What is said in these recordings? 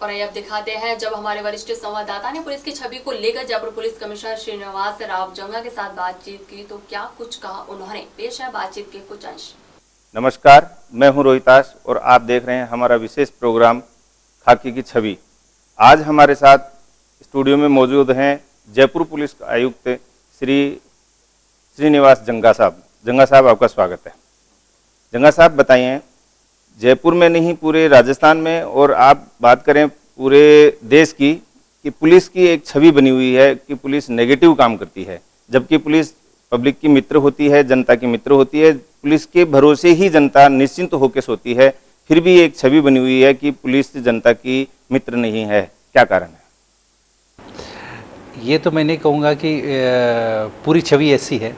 और अब दिखाते हैं जब हमारे वरिष्ठ संवाददाता ने पुलिस की छवि को लेकर जयपुर पुलिस कमिश्नर श्रीनिवास राव जंगा के साथ बातचीत की तो क्या कुछ कहा उन्होंने। पेश है बातचीत के कुछ अंश। नमस्कार, मैं हूं रोहिताश और आप देख रहे हैं हमारा विशेष प्रोग्राम खाकी की छवि। आज हमारे साथ स्टूडियो में मौजूद हैं जयपुर पुलिस आयुक्त श्री श्रीनिवास जंगा साहब। जंगा साहब, आपका स्वागत है। जंगा साहब, बताइए, जयपुर में नहीं पूरे राजस्थान में और आप बात करें पूरे देश की, कि पुलिस की एक छवि बनी हुई है कि पुलिस नेगेटिव काम करती है, जबकि पुलिस पब्लिक की मित्र होती है, जनता की मित्र होती है। पुलिस के भरोसे ही जनता निश्चिंत होकर सोती है। फिर भी एक छवि बनी हुई है कि पुलिस जनता की मित्र नहीं है। क्या कारण है? ये तो मैं नहीं कहूँगा कि पूरी छवि ऐसी है।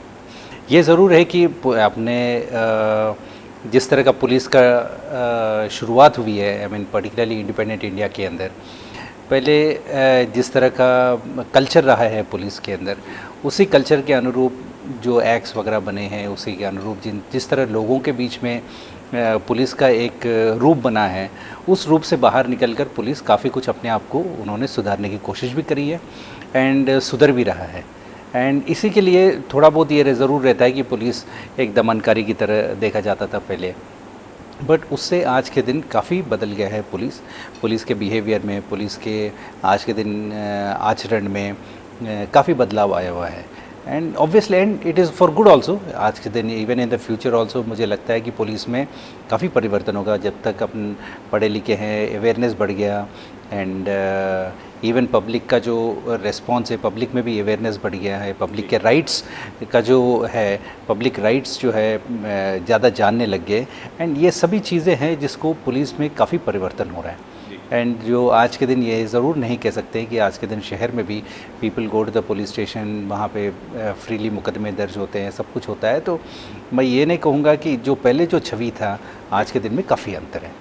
ये ज़रूर है कि अपने जिस तरह का पुलिस का शुरुआत हुई है, I mean particularly independent India के अंदर, पहले जिस तरह का कल्चर रहा है पुलिस के अंदर, उसी कल्चर के अनुरूप जो एक्ट्स वगैरह बने हैं, उसी के अनुरूप जिस तरह लोगों के बीच में पुलिस का एक रूप बना है, उस रूप से बाहर निकलकर पुलिस काफ़ी कुछ अपने आप को उन्होंने सुधारने की कोशिश भी करी है एंड सुधर भी रहा है। एंड इसी के लिए थोड़ा बहुत ये ज़रूर रहता है कि पुलिस एक दमनकारी की तरह देखा जाता था पहले, बट उससे आज के दिन काफ़ी बदल गया है। पुलिस के बिहेवियर में, पुलिस के आज के दिन आचरण में काफ़ी बदलाव आया हुआ है। And obviously and it is for good also. आज के दिन even in the future also मुझे लगता है कि पुलिस में काफ़ी परिवर्तन होगा। जब तक अपन पढ़े लिखे हैं, अवेयरनेस बढ़ गया एंड इवन पब्लिक का जो रिस्पॉन्स है, पब्लिक में भी अवेयरनेस बढ़ गया है। पब्लिक के राइट्स का जो है, पब्लिक राइट्स जो है ज़्यादा जानने लग गए। एंड ये सभी चीज़ें हैं जिसको पुलिस में काफ़ी परिवर्तन हो रहा है। एंड जो आज के दिन ये ज़रूर नहीं कह सकते कि आज के दिन शहर में भी people go to the police station, वहाँ पे फ्रीली मुकदमे दर्ज होते हैं, सब कुछ होता है। तो मैं ये नहीं कहूँगा कि जो पहले जो छवि था, आज के दिन में काफ़ी अंतर है।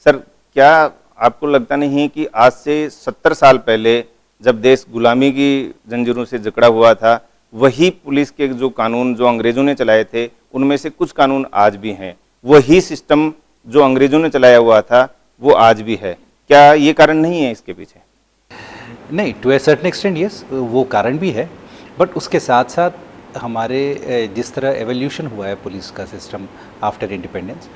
सर, क्या आपको लगता नहीं कि आज से 70 साल पहले जब देश गुलामी की जंजीरों से जकड़ा हुआ था, वही पुलिस के जो कानून जो अंग्रेजों ने चलाए थे, उनमें से कुछ कानून आज भी हैं? वही सिस्टम जो अंग्रेजों ने चलाया हुआ था वो आज भी है। क्या ये कारण नहीं है इसके पीछे? नहीं, to a certain extent yes, वो कारण भी है। बट उसके साथ साथ हमारे जिस तरह एवोल्यूशन हुआ है पुलिस का सिस्टम आफ्टर इंडिपेंडेंस,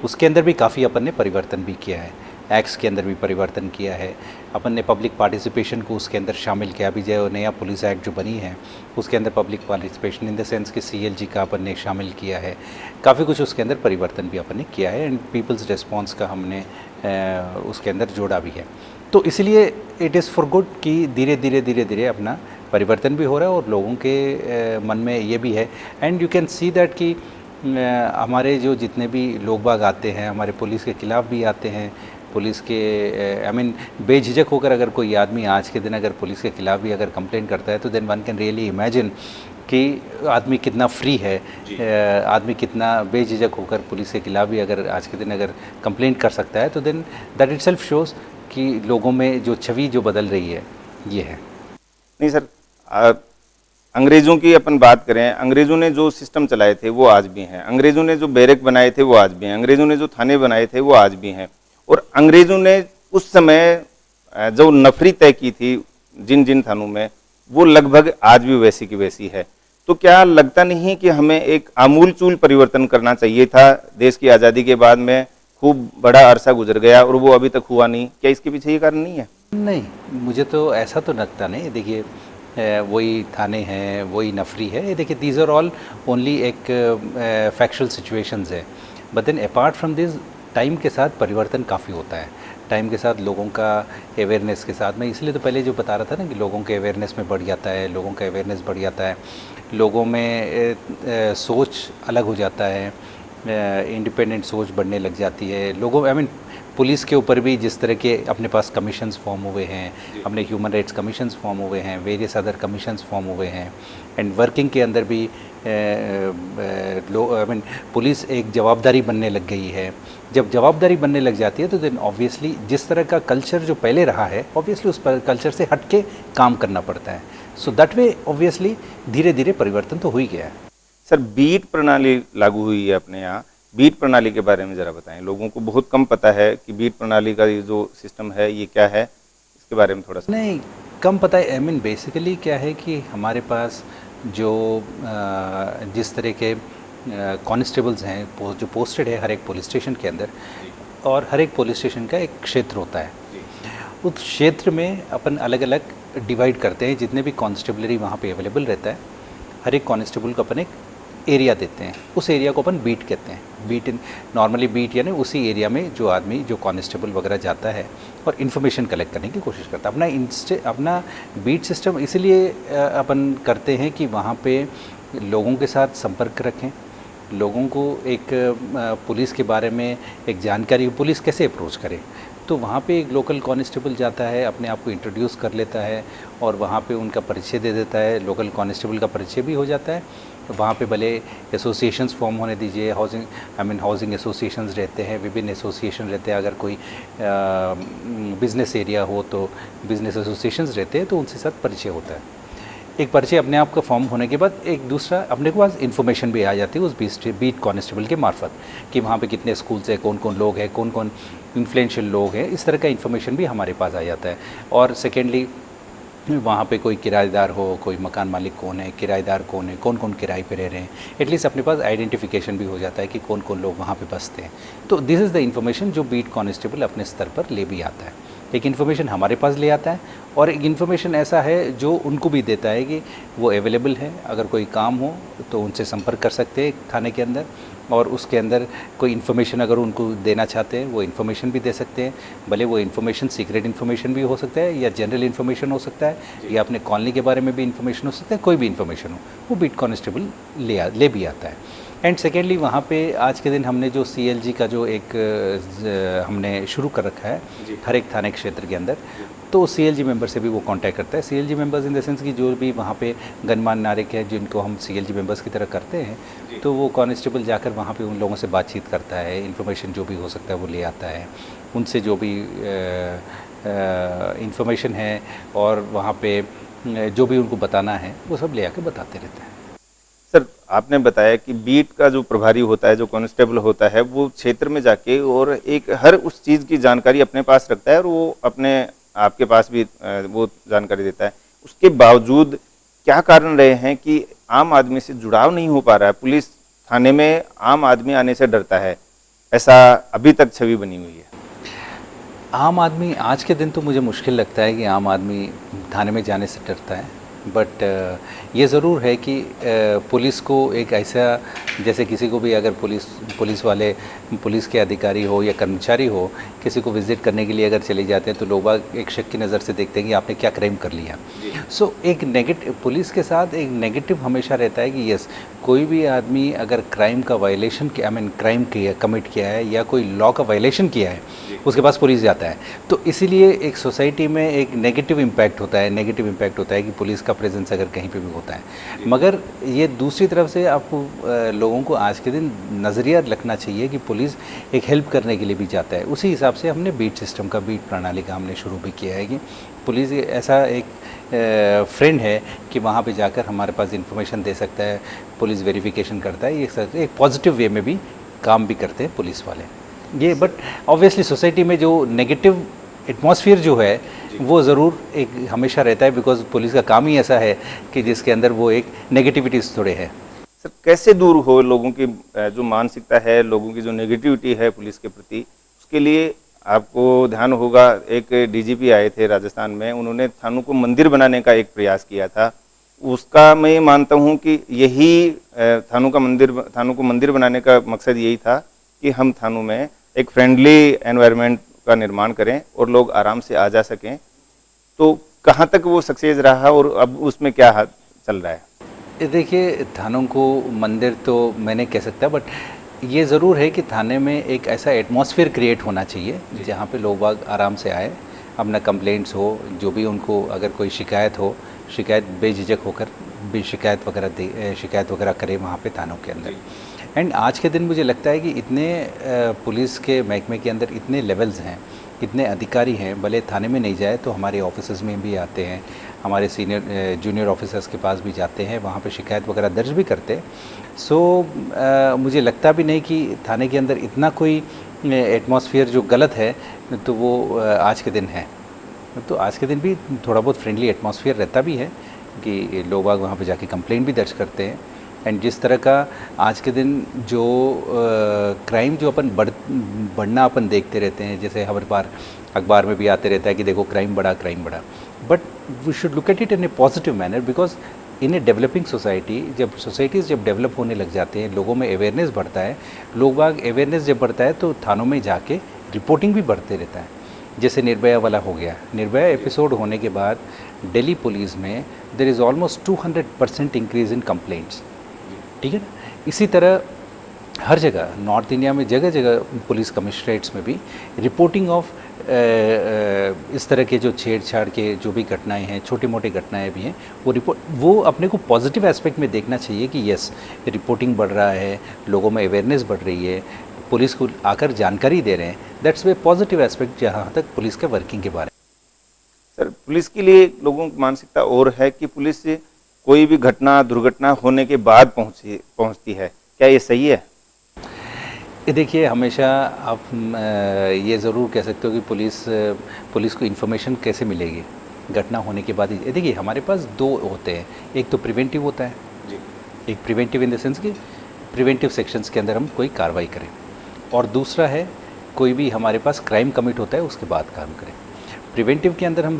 उसके अंदर भी काफ़ी अपन ने परिवर्तन भी किया है। एक्ट्स के अंदर भी परिवर्तन किया है। अपन ने पब्लिक पार्टिसिपेशन को उसके अंदर शामिल किया। अभी जो नया पुलिस एक्ट जो बनी है, उसके अंदर public participation in the sense कि CLG का अपन ने शामिल किया है। काफ़ी कुछ उसके अंदर परिवर्तन भी अपन ने किया है एंड पीपल्स रिस्पॉन्स का हमने उसके अंदर जोड़ा भी है। तो इसलिए इट इज़ फॉर गुड कि धीरे धीरे अपना परिवर्तन भी हो रहा है और लोगों के मन में ये भी है। And you can see that कि हमारे जो जितने भी लोग बाग आते हैं, हमारे पुलिस के खिलाफ़ भी आते हैं। पुलिस के आई मीन बेझिझक होकर अगर कोई आदमी आज के दिन अगर पुलिस के खिलाफ़ भी अगर कंप्लेंट करता है, तो then one can really imagine कि आदमी कितना फ्री है, आदमी कितना बेझिझक होकर पुलिस के खिलाफ़ भी अगर आज के दिन अगर कंप्लेंट कर सकता है, तो देन दैट इटसेल्फ शोज़ कि लोगों में जो छवि जो बदल रही है ये है। नहीं सर, अंग्रेज़ों की अपन बात करें, अंग्रेज़ों ने जो सिस्टम चलाए थे वो आज भी हैं। अंग्रेज़ों ने जो बैरक बनाए थे वो आज भी हैं। अंग्रेज़ों ने जो थाने बनाए थे वो आज भी हैं। और अंग्रेज़ों ने उस समय जो नफरी तय की थी जिन जिन थानों में, वो लगभग आज भी वैसी की वैसी है। तो क्या लगता नहीं कि हमें एक आमूलचूल परिवर्तन करना चाहिए था? देश की आज़ादी के बाद में खूब बड़ा अरसा गुजर गया और वो अभी तक हुआ नहीं। क्या इसके पीछे ये कारण नहीं है? नहीं, मुझे तो ऐसा तो लगता नहीं। देखिए, वही थाने हैं, वही नफरी है। देखिए, दीज आर ऑल ओनली एक फैक्चुअल सिचुएशंस है। But then apart from this, time के साथ परिवर्तन काफ़ी होता है। टाइम के साथ लोगों का अवेयरनेस के साथ में, इसलिए तो पहले जो बता रहा था ना कि लोगों के अवेयरनेस में बढ़ जाता है, लोगों का अवेयरनेस बढ़ जाता है, लोगों में सोच अलग हो जाता है, इंडिपेंडेंट सोच बढ़ने लग जाती है लोगों। आई मीन पुलिस के ऊपर भी जिस तरह के अपने पास कमीशंस फॉर्म हुए हैं, अपने ह्यूमन राइट्स कमीशंस फॉर्म हुए हैं, वेरियस अदर कमीशंस फॉर्म हुए हैं। एंड वर्किंग के अंदर भी आई मीन पुलिस एक जवाबदारी बनने लग गई है। जब जवाबदारी बनने लग जाती है तो देन ऑब्वियसली जिस तरह का कल्चर जो पहले रहा है, ऑब्वियसली उस कल्चर से हट के काम करना पड़ता है। सो दैट वे ऑब्वियसली धीरे धीरे परिवर्तन तो हो ही गया है। सर, बीट प्रणाली लागू हुई है अपने यहाँ, बीट प्रणाली के बारे में ज़रा बताएं। लोगों को बहुत कम पता है कि बीट प्रणाली का ये जो सिस्टम है ये क्या है, इसके बारे में थोड़ा सा। नहीं, कम पता है। आई मीन बेसिकली क्या है कि हमारे पास जो जिस तरह के कॉन्स्टेबल्स हैं जो पोस्टेड है हर एक पुलिस स्टेशन के अंदर, और हर एक पुलिस स्टेशन का एक क्षेत्र होता है। उस क्षेत्र में अपन अलग अलग डिवाइड करते हैं। जितने भी कांस्टेबलरी वहाँ पे अवेलेबल रहता है, हर एक कांस्टेबल को अपन एक एरिया देते हैं। उस एरिया को अपन बीट कहते हैं। बीट नॉर्मली बीट यानी उसी एरिया में जो आदमी जो कांस्टेबल वगैरह जाता है और इन्फॉर्मेशन कलेक्ट करने की कोशिश करता है। अपना बीट सिस्टम इसलिए अपन करते हैं कि वहाँ पे लोगों के साथ संपर्क रखें, लोगों को एक पुलिस के बारे में एक जानकारी, पुलिस कैसे अप्रोच करे। तो वहाँ पे एक लोकल कांस्टेबल जाता है, अपने आप को इंट्रोड्यूस कर लेता है और वहाँ पे उनका परिचय दे देता है। लोकल कांस्टेबल का परिचय भी हो जाता है। वहाँ पे भले एसोसिएशंस फॉर्म होने दीजिए, हाउसिंग एसोसिएशंस रहते हैं, विभिन्न एसोसिएशन रहते हैं। अगर कोई बिज़नेस एरिया हो तो बिज़नेस एसोसिएशंस रहते हैं, तो उनसे साथ परिचय होता है। एक परिचय अपने आप का फॉर्म होने के बाद एक दूसरा अपने के पास इन्फॉर्मेशन भी आ जाती है उस बीट कांस्टेबल के मार्फत कि वहाँ पे कितने स्कूल्स हैं, कौन कौन लोग हैं, कौन कौन इन्फ्लुएंशियल लोग हैं। इस तरह का इन्फॉर्मेशन भी हमारे पास आ जाता है। और सेकेंडली वहाँ पे कोई किराएदार हो, कोई मकान मालिक कौन है, किराएदार कौन है, कौन कौन किराए पे रह रहे हैं, एटलीस्ट अपने पास आइडेंटिफिकेशन भी हो जाता है कि कौन कौन लोग वहाँ पे बसते हैं। तो दिस इज़ द इन्फॉर्मेशन जो बीट कांस्टेबल अपने स्तर पर ले भी आता है। एक इन्फॉर्मेशन हमारे पास ले आता है और एक इन्फॉर्मेशन ऐसा है जो उनको भी देता है कि वो अवेलेबल है। अगर कोई काम हो तो उनसे संपर्क कर सकते हैं थाने के अंदर, और उसके अंदर कोई इन्फॉर्मेशन अगर उनको देना चाहते हैं वो इन्फॉर्मेशन भी दे सकते हैं। भले वो इन्फॉर्मेशन सीक्रेट इन्फॉर्मेशन भी हो सकता है या जनरल इन्फॉर्मेशन हो सकता है या अपने कॉलोनी के बारे में भी इन्फॉर्मेशन हो सकता है। कोई भी इन्फॉर्मेशन हो वो बीट कांस्टेबल ले भी आता है। एंड सेकेंडली वहाँ पे आज के दिन हमने जो CLG का जो एक हमने शुरू कर रखा है हर एक थाने क्षेत्र के अंदर, तो CLG मेंबर से भी वो कांटेक्ट करता है। CLG members in the sense कि जो भी वहाँ पे गणमान्य नागरिक है जिनको हम CLG मेंबर्स की तरह करते हैं, तो वो कांस्टेबल जाकर वहाँ पे उन लोगों से बातचीत करता है, इन्फॉर्मेशन जो भी हो सकता है वो ले आता है, उनसे जो भी इन्फॉर्मेशन है और वहाँ पे जो भी उनको बताना है वो सब ले आकर बताते रहते हैं। सर, आपने बताया कि बीट का जो प्रभारी होता है, जो कांस्टेबल होता है, वो क्षेत्र में जाके और एक हर उस चीज़ की जानकारी अपने पास रखता है और वो अपने आपके पास भी वो जानकारी देता है। उसके बावजूद क्या कारण रहे हैं कि आम आदमी से जुड़ाव नहीं हो पा रहा है? पुलिस थाने में आम आदमी आने से डरता है, ऐसा अभी तक छवि बनी हुई है। आम आदमी आज के दिन तो मुझे मुश्किल लगता है कि आम आदमी थाने में जाने से डरता है। बट ये ज़रूर है कि पुलिस को एक ऐसा, जैसे किसी को भी अगर पुलिस वाले, पुलिस के अधिकारी हो या कर्मचारी हो, किसी को विज़िट करने के लिए अगर चले जाते हैं तो लोग एक शक की नज़र से देखते हैं कि आपने क्या क्राइम कर लिया। सो एक नेगेटिव, पुलिस के साथ एक नेगेटिव हमेशा रहता है कि यस, कोई भी आदमी अगर क्राइम का वायलेशन किया, क्राइम कमिट किया है या कोई लॉ का वायलेशन किया है, उसके पास पुलिस जाता है। तो इसीलिए एक सोसाइटी में एक नेगेटिव इम्पैक्ट होता है कि पुलिस का प्रेजेंस अगर कहीं पे भी होता है। मगर ये दूसरी तरफ से आपको लोगों को आज के दिन नज़रिया रखना चाहिए कि पुलिस एक हेल्प करने के लिए भी जाता है। उसी हिसाब से हमने बीट सिस्टम का, बीट प्रणाली का हमने शुरू भी किया है कि पुलिस ऐसा एक फ्रेंड है कि वहाँ पे जाकर हमारे पास इन्फॉर्मेशन दे सकता है, पुलिस वेरिफिकेशन करता है। ये एक पॉजिटिव वे में भी काम भी करते हैं पुलिस वाले ये। बट ऑब्वियसली सोसाइटी में जो नेगेटिव एटमॉस्फेयर जो है वो ज़रूर एक हमेशा रहता है, बिकॉज पुलिस का काम ही ऐसा है कि जिसके अंदर वो एक नेगेटिविटीज़ थोड़े है। सर, कैसे दूर हो लोगों की जो मानसिकता है, लोगों की जो नेगेटिविटी है पुलिस के प्रति, उसके लिए आपको ध्यान होगा एक DGP आए थे राजस्थान में, उन्होंने थानों को मंदिर बनाने का एक प्रयास किया था। उसका मैं मानता हूं कि यही थानों को मंदिर बनाने का मकसद यही था कि हम थानों में एक फ्रेंडली एनवायरनमेंट का निर्माण करें और लोग आराम से आ जा सकें। तो कहाँ तक वो सक्सेस रहा और अब उसमें क्या चल रहा है? देखिए, थानों को मंदिर तो मैं नहीं कह सकता, बट ये ज़रूर है कि थाने में एक ऐसा एटमॉस्फेयर क्रिएट होना चाहिए जहाँ पे लोग बाग आराम से आए, अपना कंप्लेंट्स हो, जो भी उनको अगर कोई शिकायत हो, शिकायत बेझिझक होकर भी शिकायत वगैरह करें वहाँ पे थानों के अंदर। एंड आज के दिन मुझे लगता है कि इतने पुलिस के महकमे के अंदर इतने लेवल्स हैं, इतने अधिकारी हैं, भले थाने में नहीं जाए तो हमारे ऑफिसेज में भी आते हैं, हमारे सीनियर जूनियर ऑफिसर्स के पास भी जाते हैं, वहाँ पे शिकायत वगैरह दर्ज भी करते हैं। सो मुझे लगता भी नहीं कि थाने के अंदर इतना कोई एटमॉस्फेयर जो गलत है तो वो आज के दिन है। तो आज के दिन भी थोड़ा बहुत फ्रेंडली एटमॉस्फेयर रहता भी है कि लोग बाग वहाँ पे जाके कंप्लेंट भी दर्ज करते हैं। एंड जिस तरह का आज के दिन जो क्राइम जो अपन बढ़ना अपन देखते रहते हैं, जैसे हर बार अखबार में भी आते रहता है कि देखो क्राइम बढ़ा, but we should look at it in a positive manner, because in a developing society जब सोसाइटीज़ जब डेवलप होने लग जाते हैं, लोगों में अवेयरनेस बढ़ता है, लोग बाग अवेयरनेस जब बढ़ता है तो थानों में जाके रिपोर्टिंग भी बढ़ते रहता है। जैसे निर्भया वाला हो गया, निर्भया एपिसोड होने के बाद दिल्ली पुलिस में there is almost 200% increase in complaints, ठीक है ना। इसी तरह हर जगह नॉर्थ इंडिया में जगह जगह पुलिस कमिश्नरेट्स में भी रिपोर्टिंग ऑफ इस तरह के जो छेड़छाड़ के जो भी घटनाएं हैं, छोटी मोटी घटनाएं भी हैं, वो अपने को पॉजिटिव एस्पेक्ट में देखना चाहिए कि यस रिपोर्टिंग बढ़ रहा है, लोगों में अवेयरनेस बढ़ रही है, पुलिस को आकर जानकारी दे रहे हैं। दैट्स वे पॉजिटिव एस्पेक्ट जहाँ तक पुलिस के वर्किंग के बारे में। सर, पुलिस के लिए लोगों की मानसिकता और है कि पुलिस से कोई भी घटना दुर्घटना होने के बाद पहुंचती है, क्या ये सही है? ये देखिए, हमेशा आप ये ज़रूर कह सकते हो कि पुलिस को इन्फॉर्मेशन कैसे मिलेगी घटना होने के बाद ही। देखिए, हमारे पास दो होते हैं, एक तो प्रिवेंटिव होता है जी, एक प्रिवेंटिव इन द सेंस कि प्रिवेंटिव सेक्शंस के अंदर हम कोई कार्रवाई करें, और दूसरा है कोई भी हमारे पास क्राइम कमिट होता है उसके बाद काम करें। प्रिवेंटिव के अंदर हम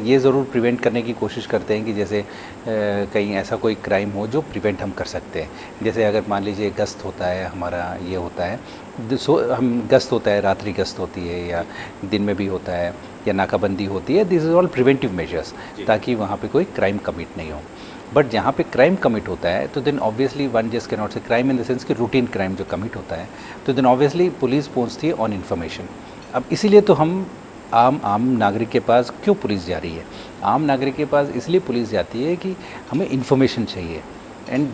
ये ज़रूर प्रिवेंट करने की कोशिश करते हैं कि जैसे कहीं ऐसा कोई क्राइम हो जो प्रिवेंट हम कर सकते हैं। जैसे अगर मान लीजिए गश्त होता है, हमारा ये होता है हम गश्त होता है, रात्रि गश्त होती है या दिन में भी होता है, या नाकाबंदी होती है, this is all preventive measures, ताकि वहाँ पे कोई क्राइम कमिट नहीं हो। बट जहाँ पे क्राइम कमिट होता है तो then obviously one just can not say crime in the sense कि रूटीन क्राइम जो कमिट होता है, तो देन ऑब्वियसली पुलिस पहुँचती है ऑन इन्फॉर्मेशन। अब इसीलिए तो हम आम नागरिक के पास क्यों पुलिस जा रही है? आम नागरिक के पास इसलिए पुलिस जाती है कि हमें इन्फॉर्मेशन चाहिए, एंड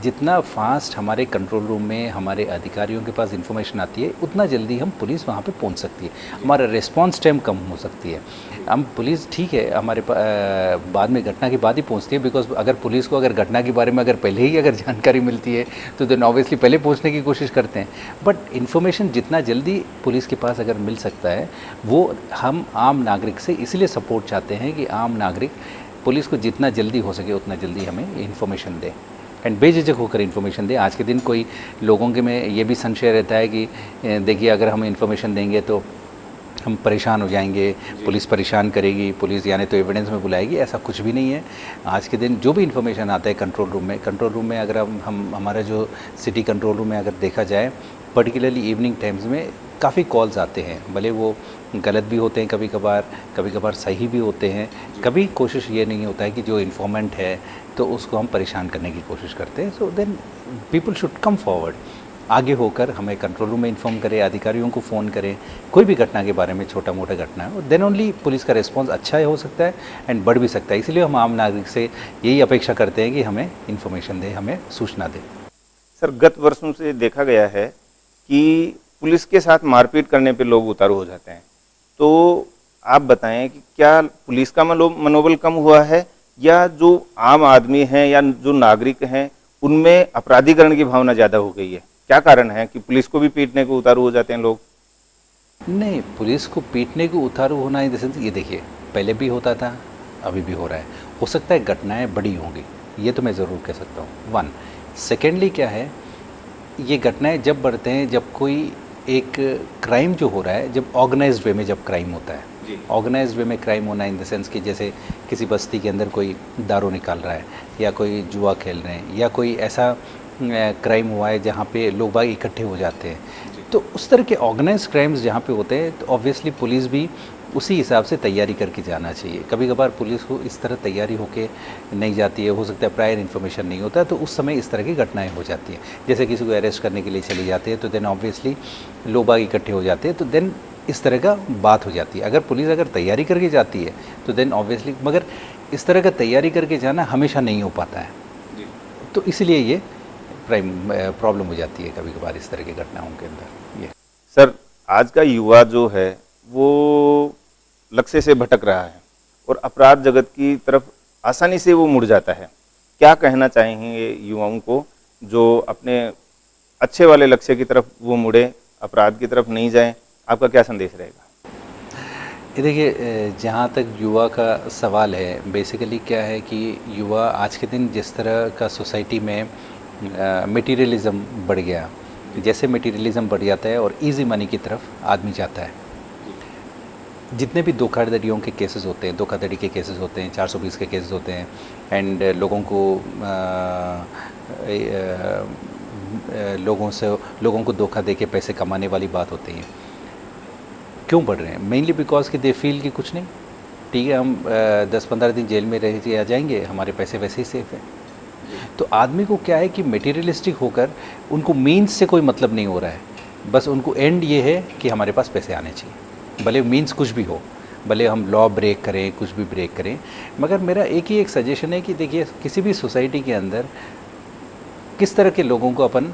जितना फास्ट हमारे कंट्रोल रूम में हमारे अधिकारियों के पास इन्फॉर्मेशन आती है, उतना जल्दी हम पुलिस वहाँ पे पहुँच सकती है, हमारा रिस्पांस टाइम कम हो सकती है। हम पुलिस ठीक है हमारे बाद में घटना के बाद ही पहुँचती है, बिकॉज अगर पुलिस को अगर घटना के बारे में अगर पहले ही अगर जानकारी मिलती है तो देन ऑब्वियसली पहले पहुँचने की कोशिश करते हैं। बट इन्फॉर्मेशन जितना जल्दी पुलिस के पास अगर मिल सकता है, वो हम आम नागरिक से इसलिए सपोर्ट चाहते हैं कि आम नागरिक पुलिस को जितना जल्दी हो सके उतना जल्दी हमें इन्फॉर्मेशन दे, एंड बेझिझक होकर इन्फॉर्मेशन दे। आज के दिन कोई लोगों के में ये भी संशय रहता है कि देखिए अगर हम इन्फॉर्मेशन देंगे तो हम परेशान हो जाएंगे, पुलिस परेशान करेगी, पुलिस यानी तो एविडेंस में बुलाएगी। ऐसा कुछ भी नहीं है। आज के दिन जो भी इन्फॉर्मेशन आता है कंट्रोल रूम में अगर हम हमारा जो सिटी कंट्रोल रूम में अगर देखा जाए, पर्टिकुलरली इवनिंग टाइम्स में काफ़ी कॉल्स आते हैं, भले वो गलत भी होते हैं कभी कभार सही भी होते हैं। कभी कोशिश ये नहीं होता है कि जो इन्फॉर्मेंट है तो उसको हम परेशान करने की कोशिश करते हैं। So then people should come forward, आगे होकर हमें कंट्रोल रूम में इन्फॉर्म करें, अधिकारियों को फ़ोन करें, कोई भी घटना के बारे में, छोटा मोटा घटना है, देन ओनली पुलिस का रिस्पॉन्स अच्छा हो सकता है एंड बढ़ भी सकता है। इसलिए हम आम नागरिक से यही अपेक्षा करते हैं कि हमें इन्फॉर्मेशन दें, हमें सूचना दें। सर, गत वर्षों से देखा गया है कि पुलिस के साथ मारपीट करने पे लोग उतारू हो जाते हैं, तो आप बताएं कि क्या पुलिस का मनोबल कम हुआ है, या जो आम आदमी हैं या जो नागरिक हैं उनमें अपराधीकरण की भावना ज़्यादा हो गई है? क्या कारण है कि पुलिस को भी पीटने को उतारू हो जाते हैं लोग? नहीं, पुलिस को पीटने को उतारू होना इन द सेंस, ये देखिए पहले भी होता था, अभी भी हो रहा है। हो सकता है घटनाएं बड़ी होंगी, ये तो मैं ज़रूर कह सकता हूँ। वन, सेकेंडली क्या है, ये घटनाएं जब बढ़ते हैं जब कोई एक क्राइम जो हो रहा है, जब ऑर्गेनाइज्ड वे में जब क्राइम होता है। ऑर्गेनाइज्ड वे में क्राइम होना इन द सेंस कि जैसे किसी बस्ती के अंदर कोई दारू निकाल रहा है, या कोई जुआ खेल रहे हैं, या कोई ऐसा क्राइम हुआ है जहाँ पे लोग बाग इकट्ठे हो जाते हैं, तो उस तरह के ऑर्गेनाइज्ड क्राइम्स जहाँ पे होते हैं तो ऑब्वियसली पुलिस भी उसी हिसाब से तैयारी करके जाना चाहिए। कभी कभार पुलिस को इस तरह तैयारी होके नहीं जाती है, हो सकता है प्रायर इन्फॉर्मेशन नहीं होता, तो उस समय इस तरह की घटनाएं हो जाती हैं। जैसे किसी को अरेस्ट करने के लिए चले जाते हैं तो देन ऑब्वियसली लोग बाग इकट्ठे हो जाते हैं, तो देन इस तरह का बात हो जाती है। अगर पुलिस अगर तैयारी करके जाती है तो देन ऑब्वियसली, मगर इस तरह का तैयारी करके जाना हमेशा नहीं हो पाता है, तो इसलिए ये प्रॉब्लम हो जाती है कभी कभार इस तरह की घटनाओं के अंदर। ये सर, आज का युवा जो है वो लक्ष्य से भटक रहा है और अपराध जगत की तरफ आसानी से वो मुड़ जाता है। क्या कहना चाहेंगे युवाओं को जो अपने अच्छे वाले लक्ष्य की तरफ वो मुड़े, अपराध की तरफ नहीं जाएं? आपका क्या संदेश रहेगा? ये देखिए, जहाँ तक युवा का सवाल है, बेसिकली क्या है कि युवा आज के दिन जिस तरह का सोसाइटी में मटेरियलिज्म बढ़ गया, जैसे मटेरियलिज्म बढ़ जाता है और इजी मनी की तरफ आदमी जाता है। जितने भी धोखाधड़ियों के केसेस होते हैं, धोखाधड़ी के केसेस होते हैं, 420 के केसेस होते हैं, एंड लोगों को धोखा दे के पैसे कमाने वाली बात होती है। क्यों बढ़ रहे हैं? मेनली बिकॉज कि दे फील कि कुछ नहीं, ठीक है, हम 10-15 दिन जेल में रह के आ जाएंगे, हमारे पैसे वैसे ही सेफ है। तो आदमी को क्या है कि मटेरियलिस्टिक होकर उनको मीन्स से कोई मतलब नहीं हो रहा है, बस उनको एंड ये है कि हमारे पास पैसे आने चाहिए, भले मीन्स कुछ भी हो, भले हम लॉ ब्रेक करें, कुछ भी ब्रेक करें। मगर मेरा एक सजेशन है कि देखिए, किसी भी सोसाइटी के अंदर किस तरह के लोगों को अपन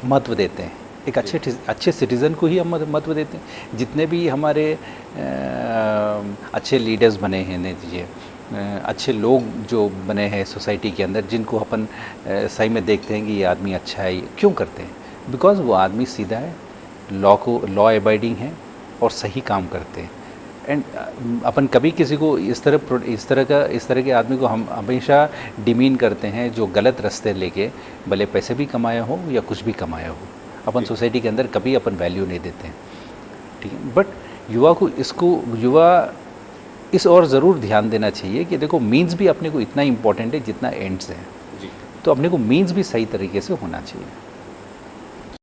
महत्व देते हैं। एक अच्छे सिटीज़न को ही हम महत्व देते हैं। जितने भी हमारे अच्छे लीडर्स बने हैं, नहीं दीजिए, अच्छे लोग जो बने हैं सोसाइटी के अंदर, जिनको अपन सही में देखते हैं कि ये आदमी अच्छा है, क्यों करते हैं? बिकॉज़ वो आदमी सीधा है, लॉ अबाइडिंग है और सही काम करते हैं। एंड अपन कभी किसी को इस तरह के आदमी को हम हमेशा डिमीन करते हैं जो गलत रास्ते लेके भले पैसे भी कमाया हो या कुछ भी कमाया हो, अपन सोसाइटी के अंदर कभी अपन वैल्यू नहीं देते हैं, ठीक है। बट युवा इस और ज़रूर ध्यान देना चाहिए कि देखो, मीन्स भी अपने को इतना इम्पोर्टेंट है जितना एंड्स हैं। तो अपने को मीन्स भी सही तरीके से होना चाहिए।